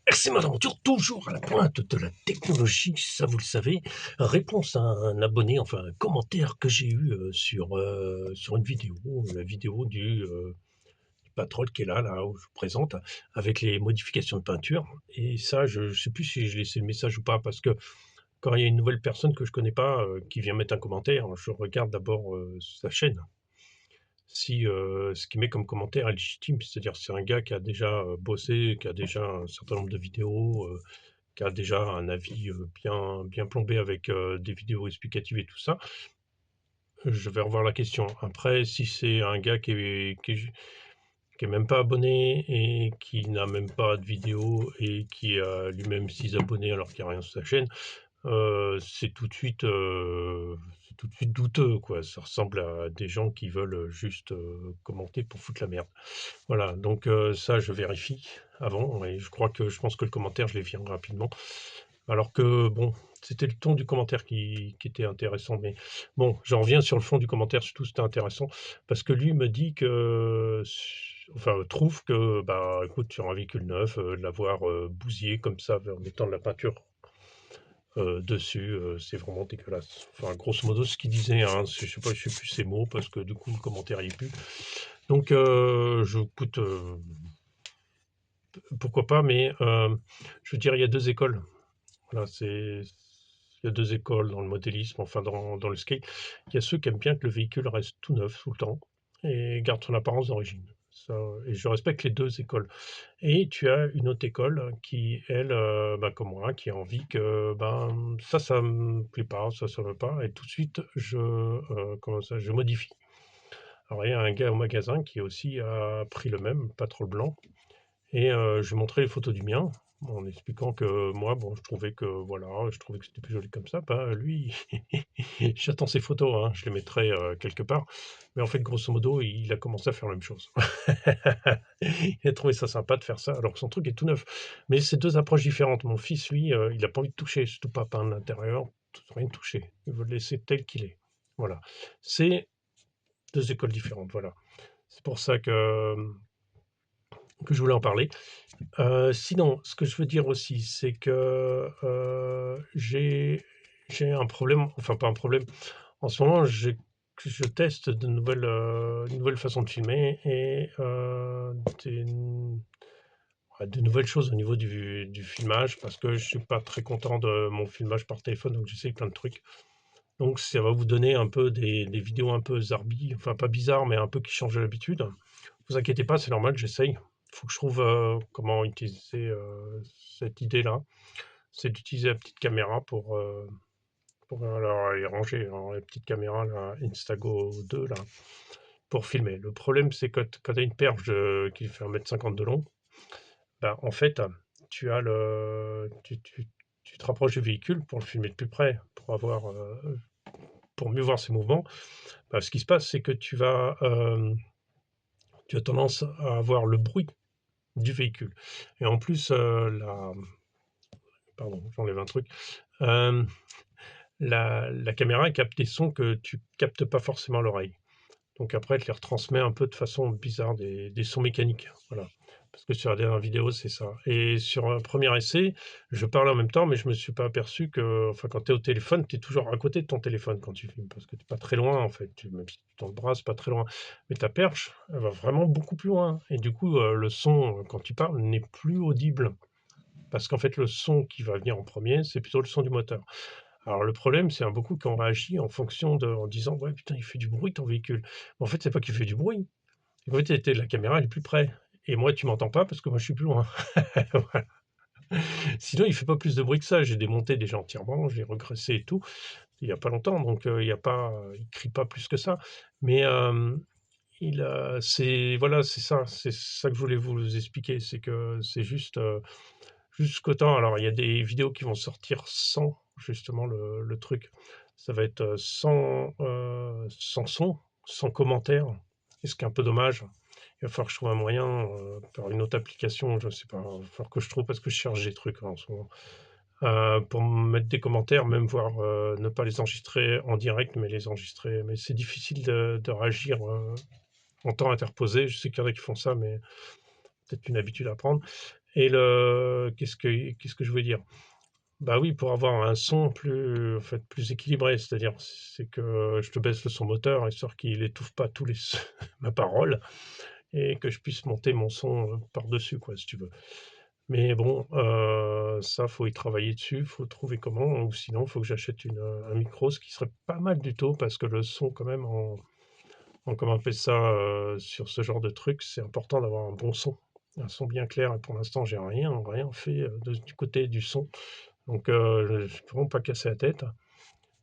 RC Aventure, toujours à la pointe de la technologie, ça vous le savez. Réponse à un abonné, enfin un commentaire que j'ai eu sur une vidéo, la vidéo du Patrol qui est là où je vous présente, avec les modifications de peinture. Et ça, je ne sais plus si je laissé le message ou pas, parce que quand il y a une nouvelle personne que je connais pas qui vient mettre un commentaire, je regarde d'abord sa chaîne. Si ce qu'il met comme commentaire est légitime, c'est-à-dire c'est un gars qui a déjà bossé, qui a déjà un certain nombre de vidéos, qui a déjà un avis bien plombé avec des vidéos explicatives et tout ça, je vais revoir la question. Après, si c'est un gars qui est même pas abonné et qui n'a même pas de vidéo et qui a lui-même 6 abonnés alors qu'il n'y a rien sur sa chaîne, c'est tout de suite douteux, quoi. Ça ressemble à des gens qui veulent juste commenter pour foutre la merde. Voilà, donc ça, je vérifie avant et je pense que le commentaire, je les viens rapidement. Alors que bon, c'était le ton du commentaire qui était intéressant, mais bon, j'en reviens sur le fond du commentaire, surtout c'était intéressant parce que lui me dit que enfin, trouve que, bah, écoute, sur un véhicule neuf, l'avoir, bousillé comme ça en mettant de la peinture, dessus, c'est vraiment dégueulasse. Enfin, grosso modo, ce qu'il disait, hein, je sais pas, je sais plus ses mots parce que du coup, le commentaire y est plus. Donc, je écoute, pourquoi pas, mais je veux dire, il y a 2 écoles. Voilà, il y a 2 écoles dans le modélisme, enfin dans le skate. Il y a ceux qui aiment bien que le véhicule reste tout neuf tout le temps et garde son apparence d'origine. Ça, et je respecte les 2 écoles. Et tu as une autre école qui, elle, bah, comme moi, qui a envie que, ben, ça me plaît pas, ça me pas et tout de suite comment ça? Je modifie. Alors il y a un gars au magasin qui aussi a pris le même, pas trop le blanc, et je lui ai montré les photos du mien, en expliquant que moi, bon, je trouvais que voilà, je trouvais que c'était plus joli comme ça. Bah, lui, j'attends ses photos, hein, je les mettrai, quelque part. Mais en fait, grosso modo, il a commencé à faire la même chose. Il a trouvé ça sympa de faire ça, alors que son truc est tout neuf. Mais c'est 2 approches différentes. Mon fils, lui, il a pas envie de toucher, surtout pas peindre l'intérieur, rien toucher. Il veut le laisser tel qu'il est. Voilà. C'est 2 écoles différentes, voilà. C'est pour ça que je voulais en parler. Sinon, ce que je veux dire aussi, c'est que, j'ai un problème, enfin pas un problème, en ce moment, je teste de nouvelles façons de filmer et des ouais, de nouvelles choses au niveau du filmage parce que je suis pas très content de mon filmage par téléphone, donc j'essaye plein de trucs. Donc ça va vous donner un peu des vidéos un peu zarbi, enfin pas bizarres, mais un peu qui changent de l'habitude. Vous inquiétez pas, c'est normal, j'essaye. Il faut que je trouve, comment utiliser, cette idée-là. C'est d'utiliser la petite caméra pour alors les ranger, alors les petites caméras là, Instago 2 là, pour filmer. Le problème, c'est que quand tu as une perche qui fait 1,50 m de long, bah, en fait, tu as le tu te rapproches du véhicule pour le filmer de plus près, pour mieux voir ses mouvements. Bah, ce qui se passe, c'est que tu as tendance à avoir le bruit du véhicule et en plus, pardon, j'enlève un truc, hem, la caméra capte des sons que tu captes pas forcément à l'oreille. Donc après, elle te les retransmet un peu de façon bizarre, des sons mécaniques, voilà. Parce que sur la dernière vidéo, c'est ça. Et sur un premier essai, je parlais en même temps, mais je me suis pas aperçu que, enfin, quand tu es au téléphone, tu es toujours à côté de ton téléphone quand tu filmes, parce que tu es pas très loin, en fait. Même si tu tends le bras, c'est pas très loin. Mais ta perche, elle va vraiment beaucoup plus loin. Et du coup, le son, quand tu parles, n'est plus audible. Parce qu'en fait, le son qui va venir en premier, c'est plutôt le son du moteur. Alors le problème, c'est un beaucoup qu'on réagit en fonction en disant: «Ouais, putain, il fait du bruit ton véhicule». En fait, c'est pas qu'il fait du bruit. En fait, la caméra, elle est plus près et moi, tu m'entends pas parce que moi, je suis plus loin. Voilà. Sinon, il fait pas plus de bruit que ça. J'ai démonté déjà entièrement, j'ai regraissé et tout, il y a pas longtemps, donc il y a pas, il crie pas plus que ça. Mais c'est voilà, c'est ça que je voulais vous expliquer. C'est que c'est juste, jusqu'au temps, alors il y a des vidéos qui vont sortir sans justement le truc. Ça va être, sans son, sans commentaire, et ce qui est un peu dommage. Il va falloir que je trouve un moyen, par une autre application, je sais pas, il va falloir que je trouve parce que je cherche des trucs, en ce moment, pour mettre des commentaires, même voir, ne pas les enregistrer en direct, mais les enregistrer. Mais c'est difficile de réagir, en temps interposé. Je sais qu'il y en a qui font ça, mais peut-être une habitude à prendre. Et qu'est-ce que je voulais dire? Bah oui, pour avoir un son plus, en fait, plus équilibré, c'est-à-dire, c'est que je te baisse le son moteur, histoire qu'il étouffe pas tous les ma parole, et que je puisse monter mon son, par-dessus, quoi, si tu veux. Mais bon, ça, faut y travailler dessus, faut trouver comment, ou sinon, faut que j'achète un micro, ce qui serait pas mal du tout, parce que le son quand même comment on appelle ça, sur ce genre de truc, c'est important d'avoir un bon son, un son bien clair, et pour l'instant, j'ai rien fait, du côté du son. Donc, je peux vraiment pas casser la tête.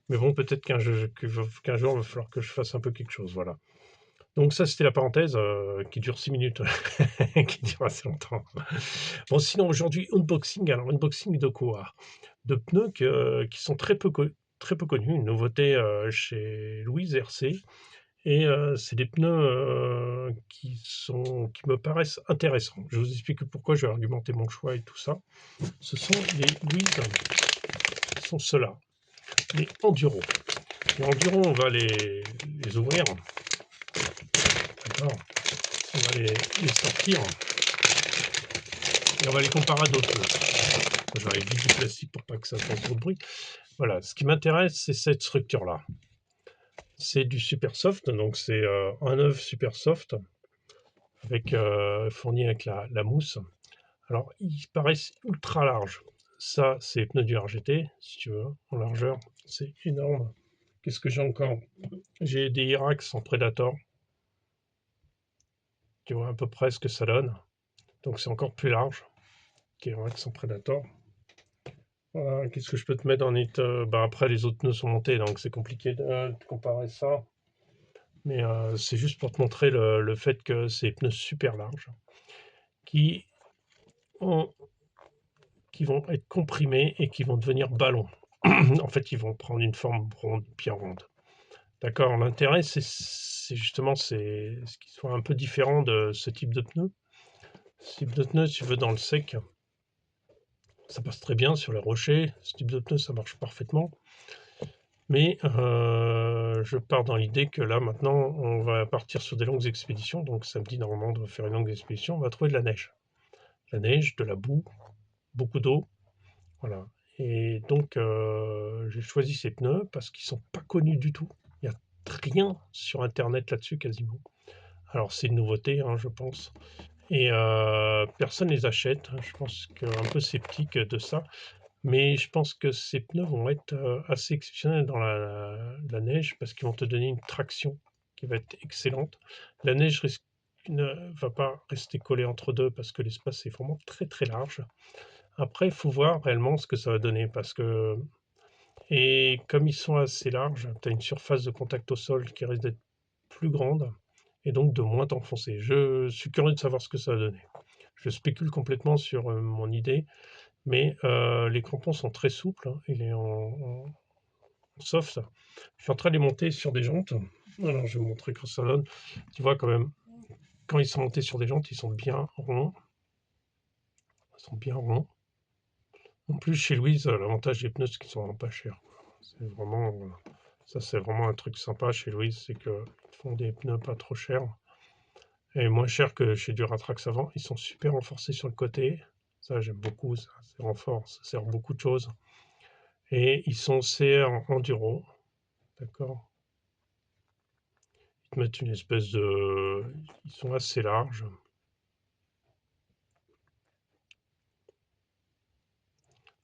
Mais bon, peut-être qu'un jour, il va falloir que je fasse un peu quelque chose, voilà. Donc ça, c'était la parenthèse, qui dure 6 minutes, qui dure assez longtemps. Bon, sinon, aujourd'hui, unboxing. Alors, unboxing de quoi? De pneus qui sont très peu connus, une nouveauté, chez Louise RC, et c'est des pneus, qui me paraissent intéressants. Je vous explique pourquoi, je vais argumenter mon choix et tout ça. Ce sont les Louise, ce sont ceux-là, les Enduro. Les Enduro, on va les ouvrir, d'accord? On va les sortir et on va les comparer à d'autres pneus. Je vais éviter du plastique pour pas que ça fasse trop de bruit. Voilà, ce qui m'intéresse, c'est cette structure-là. C'est du super soft, donc c'est un œuf super soft avec, fourni avec la mousse. Alors, ils paraissent ultra larges. Ça, c'est les pneus du RGT, si tu veux, en largeur. C'est énorme. Qu'est-ce que j'ai encore? J'ai des Irax en Predator. Tu vois à peu près ce que ça donne. Donc c'est encore plus large qu'Irax en Predator. Voilà, qu'est-ce que je peux te mettre en it? Bah après, les autres pneus sont montés, donc c'est compliqué de comparer ça. Mais c'est juste pour te montrer le fait que c'est des pneus super larges qui, ont, qui vont être comprimés et qui vont devenir ballons. En fait, ils vont prendre une forme ronde, bien ronde. D'accord. L'intérêt, c'est justement ce qui soit un peu différent de ce type de pneu. Ce type de pneu, si tu veux, dans le sec, ça passe très bien sur les rochers. Ce type de pneu, ça marche parfaitement. Mais je pars dans l'idée que là, maintenant, on va partir sur des longues expéditions. Donc samedi, normalement, on doit faire une longue expédition. On va trouver de la neige. La neige, de la boue, beaucoup d'eau. Voilà. Et donc, j'ai choisi ces pneus parce qu'ils sont pas connus du tout. Il n'y a rien sur Internet là-dessus quasiment. Alors c'est une nouveauté, hein, je pense. Et personne les achète. Je pense qu'un peu sceptique de ça. Mais je pense que ces pneus vont être assez exceptionnels dans la neige parce qu'ils vont te donner une traction qui va être excellente. La neige ne va pas rester collée entre deux parce que l'espace est vraiment très très large. Après, il faut voir réellement ce que ça va donner parce que, et comme ils sont assez larges, tu as une surface de contact au sol qui risque d'être plus grande et donc de moins t'enfoncer. Je suis curieux de savoir ce que ça va donner. Je spécule complètement sur mon idée, mais les crampons sont très souples, hein. Il est en soft. Je suis en train de les monter sur des jantes. Alors, je vais vous montrer comment ça donne. Tu vois quand même, quand ils sont montés sur des jantes, ils sont bien ronds. Ils sont bien ronds. En plus, chez Louise, l'avantage des pneus, c'est qu'ils sont vraiment pas chers. C'est vraiment, ça, c'est vraiment un truc sympa chez Louise, c'est qu'ils font des pneus pas trop chers et moins chers que chez Duratrax avant. Ils sont super renforcés sur le côté. Ça, j'aime beaucoup. Ça, c'est renfort. Ça sert à beaucoup de choses. Et ils sont CR enduro. D'accord. Ils te mettent une espèce de. Ils sont assez larges.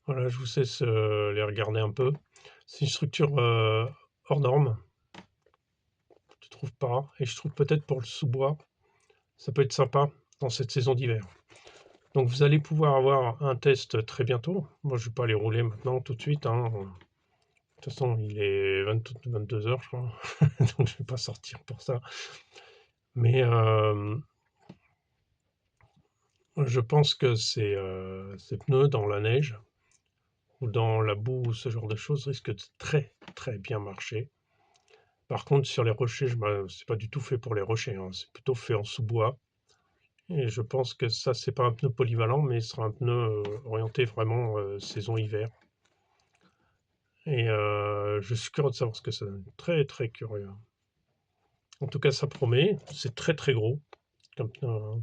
Voilà, je vous laisse les regarder un peu. C'est une structure hors norme. Je trouve pas. Et je trouve peut-être pour le sous-bois, ça peut être sympa dans cette saison d'hiver. Donc vous allez pouvoir avoir un test très bientôt. Moi, je ne vais pas les rouler maintenant tout de suite, hein. De toute façon, il est 22 heures, je crois. Donc je ne vais pas sortir pour ça. Mais je pense que ces pneus dans la neige ou dans la boue ou ce genre de choses risquent de très très bien marcher. Par contre, sur les rochers, c'est pas du tout fait pour les rochers, hein. C'est plutôt fait en sous-bois. Et je pense que ça, c'est pas un pneu polyvalent, mais ce sera un pneu orienté vraiment saison hiver. Et je suis curieux de savoir ce que ça donne. Très très curieux. En tout cas, ça promet. C'est très très gros. comme pneu, hein.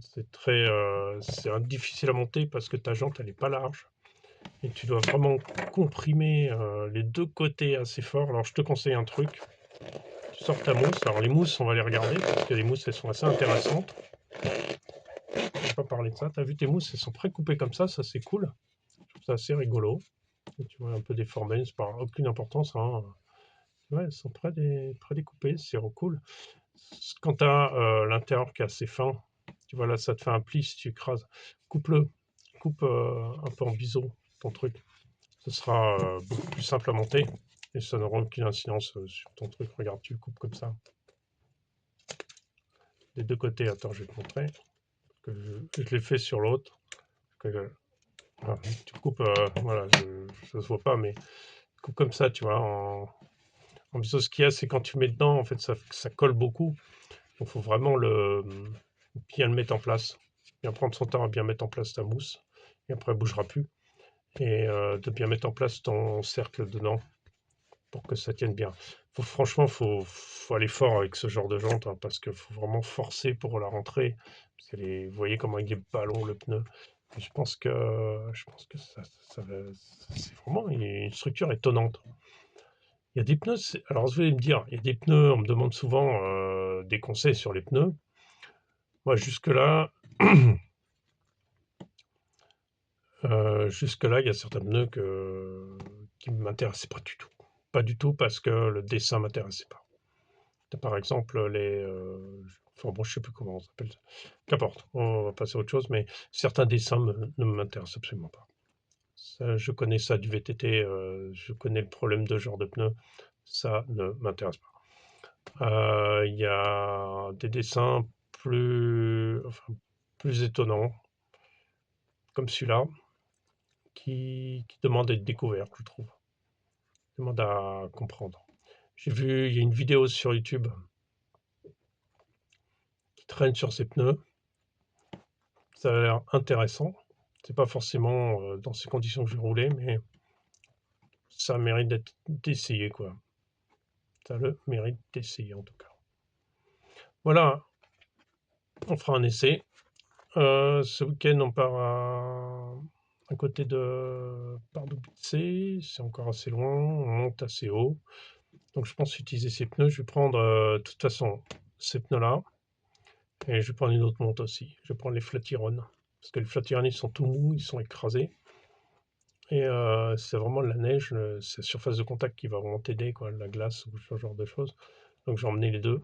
C'est difficile à monter parce que ta jante, elle est pas large et tu dois vraiment comprimer, les 2 côtés assez fort. Alors je te conseille un truc, tu sors ta mousse. Alors les mousses, on va les regarder parce que les mousses, elles sont assez intéressantes. On va pas parler de ça. Tu as vu tes mousses, elles sont pré-coupées comme ça c'est cool. Je trouve ça assez rigolo. Et tu vois un peu déformées, ça n'a aucune importance, hein. Ouais, elles sont pré-découpées, c'est cool. Quand tu as, l'intérieur qui est assez fin, tu vois là, ça te fait un pli si tu écrases. Coupe-le, coupe, un peu en biseau ton truc. Ce sera, beaucoup plus simple à monter et ça n'aura aucune incidence, sur ton truc. Regarde, tu le coupes comme ça. Des 2 côtés, attends, je vais te montrer, que je l'ai fait sur l'autre, voilà, tu coupes, voilà, ça se voit pas, mais coupe comme ça, tu vois, en biseau. Ce qu'il y a, c'est quand tu mets dedans, en fait, ça colle beaucoup. Donc, faut vraiment bien le mettre en place, bien prendre son temps à bien mettre en place ta mousse, et après, elle bougera plus. Et de bien mettre en place ton cercle dedans pour que ça tienne bien. Franchement, faut aller fort avec ce genre de jante, hein, parce qu'il faut vraiment forcer pour la rentrée. Parce vous voyez comment il est ballon le pneu. Et je pense que c'est vraiment une structure étonnante. Il y a des pneus, alors vous allez me dire, il y a des pneus, on me demande souvent des conseils sur les pneus. Moi, jusque-là, il y a certains pneus qui ne m'intéressaient pas du tout. Pas du tout parce que le dessin ne m'intéressait pas. Par exemple, enfin bon, je ne sais plus comment on s'appelle. Qu'importe, on va passer à autre chose, mais certains dessins ne m'intéressent absolument pas. Ça, je connais ça du VTT, je connais le problème de ce genre de pneus, ça ne m'intéresse pas. Il y a des dessins plus étonnants, comme celui-là, qui demandent à être découverts, je trouve. Demandent à comprendre. Il y a une vidéo sur YouTube qui traîne sur ces pneus. Ça a l'air intéressant. C'est pas forcément dans ces conditions que je vais rouler, mais ça mérite d'essayer, quoi. Ça a le mérite d'essayer, en tout cas. Voilà, on fera un essai. Ce week-end, on part à côté de Pardubice, c'est encore assez loin, on monte assez haut. Donc je pense utiliser ces pneus. Je vais prendre, de toute façon, ces pneus-là, et je vais prendre une autre monte aussi. Je vais prendre les Flatiron, parce que les Flatiron, ils sont tout mous, ils sont écrasés. Et c'est vraiment la neige, c'est la surface de contact qui va vraiment t'aider, quoi, la glace ou ce genre de choses. Donc j'ai emmené les 2,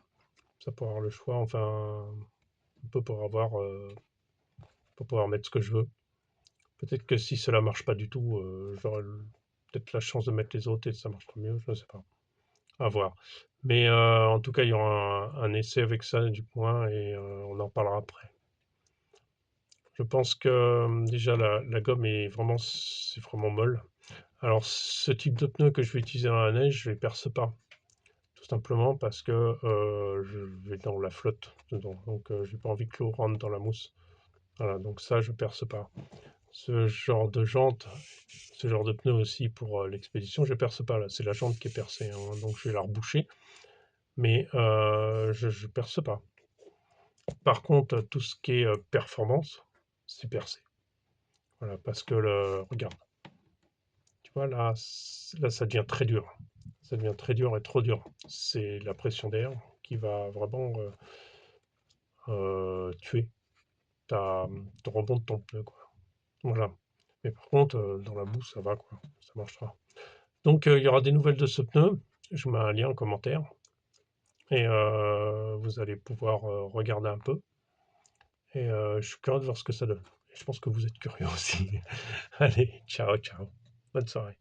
ça pour avoir le choix, enfin, un peu pour pouvoir mettre ce que je veux. Peut-être que si cela marche pas du tout, j'aurai peut-être la chance de mettre les autres et ça marchera mieux, je ne sais pas. À voir. Mais en tout cas, il y aura un essai avec ça du point et on en parlera après. Je pense que déjà la gomme c'est vraiment molle. Alors ce type de pneu que je vais utiliser dans la neige, je les perce pas. Tout simplement parce que je vais dans la flotte dedans. Donc j'ai pas envie que l'eau rentre dans la mousse. Voilà, donc ça je perce pas. Ce genre de jante, ce genre de pneu aussi pour l'expédition, je perce pas là. C'est la jante qui est percée, hein, donc je vais la reboucher. Mais je perce pas. Par contre, tout ce qui est performance, c'est percé. Voilà, parce que regarde, tu vois là, ça devient très dur. Ça devient très dur et trop dur. C'est la pression d'air qui va vraiment tuer ton rebond de ton pneu, quoi. Voilà. Mais par contre, dans la boue, ça va, quoi. Ça marchera. Donc, il y aura des nouvelles de ce pneu. Je mets un lien en commentaire. Et vous allez pouvoir regarder un peu. Et je suis curieux de voir ce que ça donne. Et je pense que vous êtes curieux aussi. Allez, ciao, ciao. Bonne soirée.